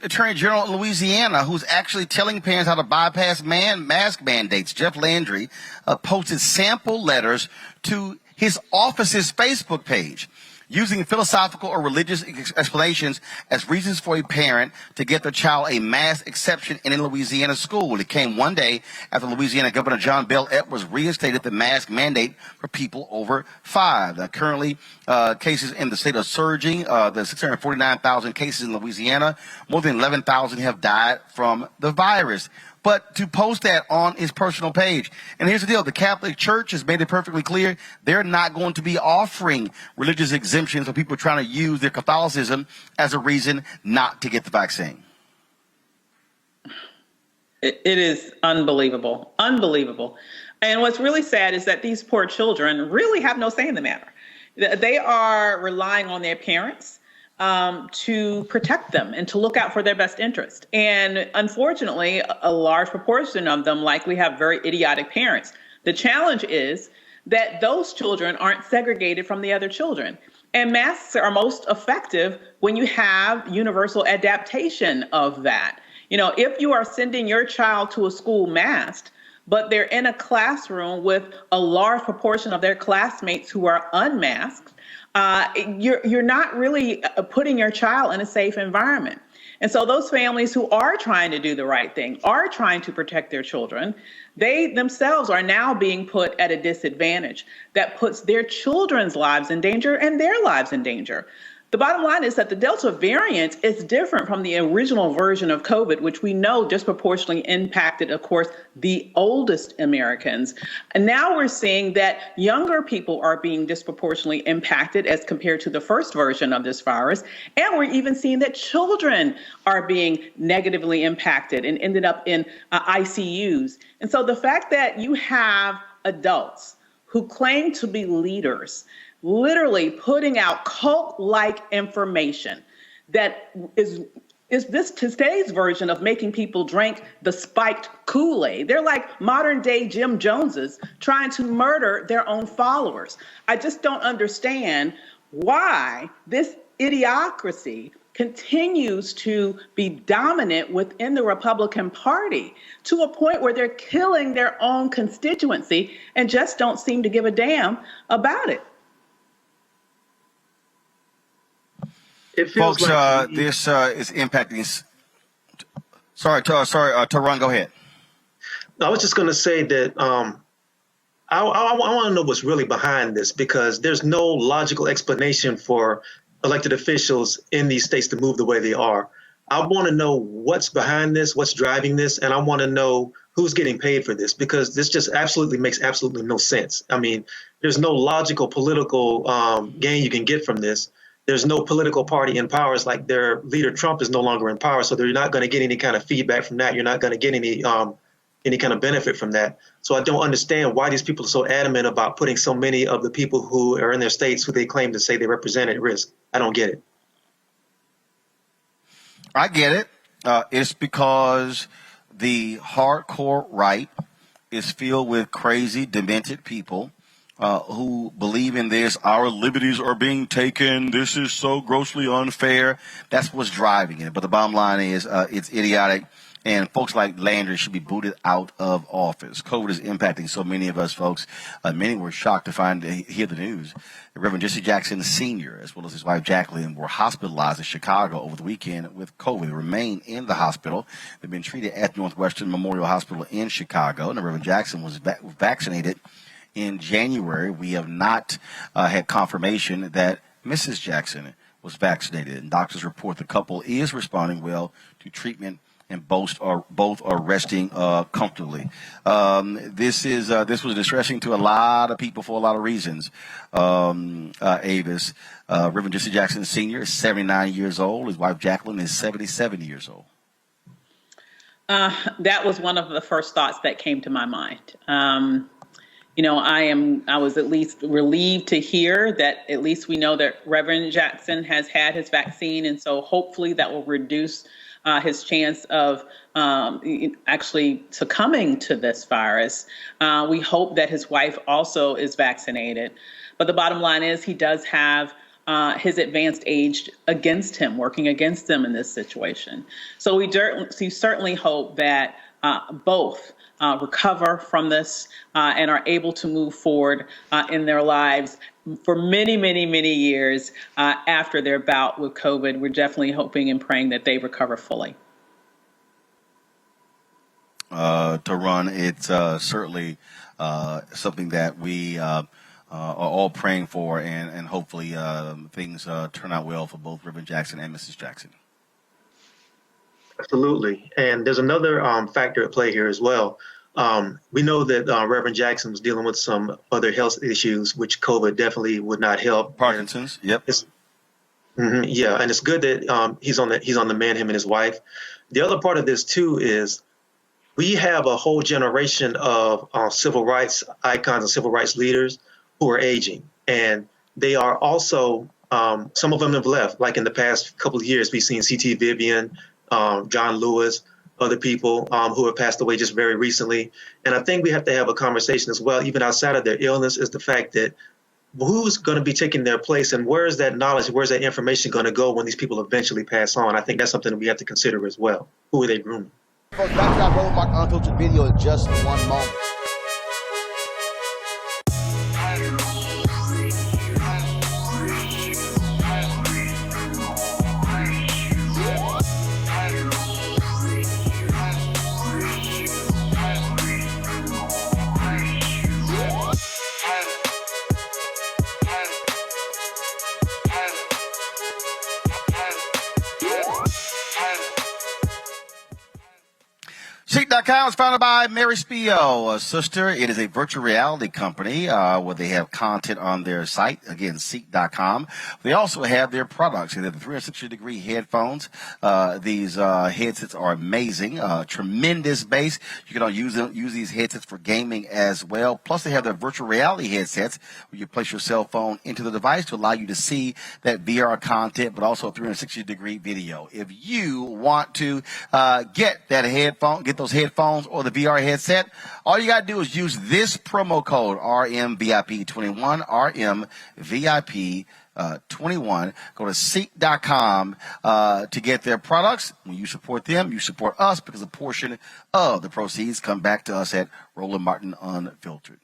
Attorney General in Louisiana, who's actually telling parents how to bypass mask mandates. Jeff Landry posted sample letters to his office's Facebook page, using philosophical or religious explanations as reasons for a parent to get their child a mask exception in a Louisiana school. It came one day after Louisiana Governor John Bel Edwards reinstated the mask mandate for people over 5. Currently, cases in the state are surging. The 649,000 cases in Louisiana, more than 11,000 have died from the virus. But to post that on his personal page. And here's the deal. The Catholic Church has made it perfectly clear they're not going to be offering religious exemptions for people trying to use their Catholicism as a reason not to get the vaccine. It is unbelievable. Unbelievable. And what's really sad is that these poor children really have no say in the matter. They are relying on their parents to protect them and to look out for their best interest. And unfortunately, a large proportion of them likely have very idiotic parents. The challenge is that those children aren't segregated from the other children. And masks are most effective when you have universal adaptation of that. You know, if you are sending your child to a school masked, but they're in a classroom with a large proportion of their classmates who are unmasked, you're not really putting your child in a safe environment. And so those families who are trying to do the right thing, are trying to protect their children, they themselves are now being put at a disadvantage that puts their children's lives in danger and their lives in danger. The bottom line is that the Delta variant is different from the original version of COVID, which we know disproportionately impacted, of course, the oldest Americans. And now we're seeing that younger people are being disproportionately impacted as compared to the first version of this virus. And we're even seeing that children are being negatively impacted and ended up in ICUs. And so the fact that you have adults who claim to be leaders literally putting out cult-like information that is this today's version of making people drink the spiked Kool-Aid. They're like modern day Jim Joneses trying to murder their own followers. I just don't understand why this idiocracy continues to be dominant within the Republican Party to a point where they're killing their own constituency and just don't seem to give a damn about it. Folks, like this is impacting. Sorry, Taron, go ahead. I was just going to say that I want to know what's really behind this, because there's no logical explanation for elected officials in these states to move the way they are. I want to know what's behind this, what's driving this, and I want to know who's getting paid for this, because this just makes absolutely no sense. I mean, there's no logical political gain you can get from this. There's no political party in power. It's like their leader Trump is no longer in power, so they're not going to get any kind of feedback from that. You're not going to get any kind of benefit from that. So I don't understand why these people are so adamant about putting so many of the people who are in their states who they claim to say they represent at risk. I don't get it. I get it. It's because the hardcore right is filled with crazy, demented people who believe in this. Our liberties are being taken. This is so grossly unfair. That's what's driving it. But the bottom line is it's idiotic. And folks like Landry should be booted out of office. COVID is impacting so many of us, folks. Many were shocked to hear the news. Reverend Jesse Jackson Sr., as well as his wife Jacqueline, were hospitalized in Chicago over the weekend with COVID. They remain in the hospital. They've been treated at Northwestern Memorial Hospital in Chicago. And Reverend Jackson was vaccinated in January. We have not had confirmation that Mrs. Jackson was vaccinated. And doctors report the couple is responding well to treatment, and both are resting comfortably. This was distressing to a lot of people for a lot of reasons. Avis, Reverend Jesse Jackson Sr. is 79 years old. His wife Jacqueline is 77 years old. That was one of the first thoughts that came to my mind. I was at least relieved to hear that at least we know that Reverend Jackson has had his vaccine, and so hopefully that will reduce his chance of actually succumbing to this virus. We hope that his wife also is vaccinated. But the bottom line is he does have his advanced age against him, working against them in this situation. So we certainly hope that both recover from this and are able to move forward in their lives for many, many, many years after their bout with COVID. We're definitely hoping and praying that they recover fully. To run, it's certainly something that we are all praying for, and hopefully things turn out well for both Reverend Jackson and Mrs. Jackson. Absolutely. And there's another factor at play here as well. We know that Reverend Jackson was dealing with some other health issues, which COVID definitely would not help. Parkinson's, yep. Yeah, and it's good that he's on the mend, him and his wife. The other part of this too is we have a whole generation of civil rights icons and civil rights leaders who are aging, and they are also some of them have left. Like in the past couple of years, we've seen C.T. Vivian, John Lewis, other people who have passed away just very recently. And I think we have to have a conversation as well, even outside of their illness, is the fact that who's going to be taking their place, and where is that knowledge, where's that information going to go when these people eventually pass on? I think that's something that we have to consider as well. Who are they grooming? Folks, back to that Roland Mark Unfiltered video in just one moment. Seek.com is founded by Mary Spio, a sister. It is a virtual reality company where they have content on their site. Again, Seek.com. They also have their products. They have the 360-degree headphones. These headsets are amazing, tremendous bass. You can use these headsets for gaming as well. Plus, they have their virtual reality headsets where you place your cell phone into the device to allow you to see that VR content, but also 360-degree video. If you want to get those headphones or the VR headset, all you got to do is use this promo code RMVIP21, RMVIP21. Go to Seek.com to get their products. When you support them, you support us, because a portion of the proceeds come back to us at Roland Martin Unfiltered.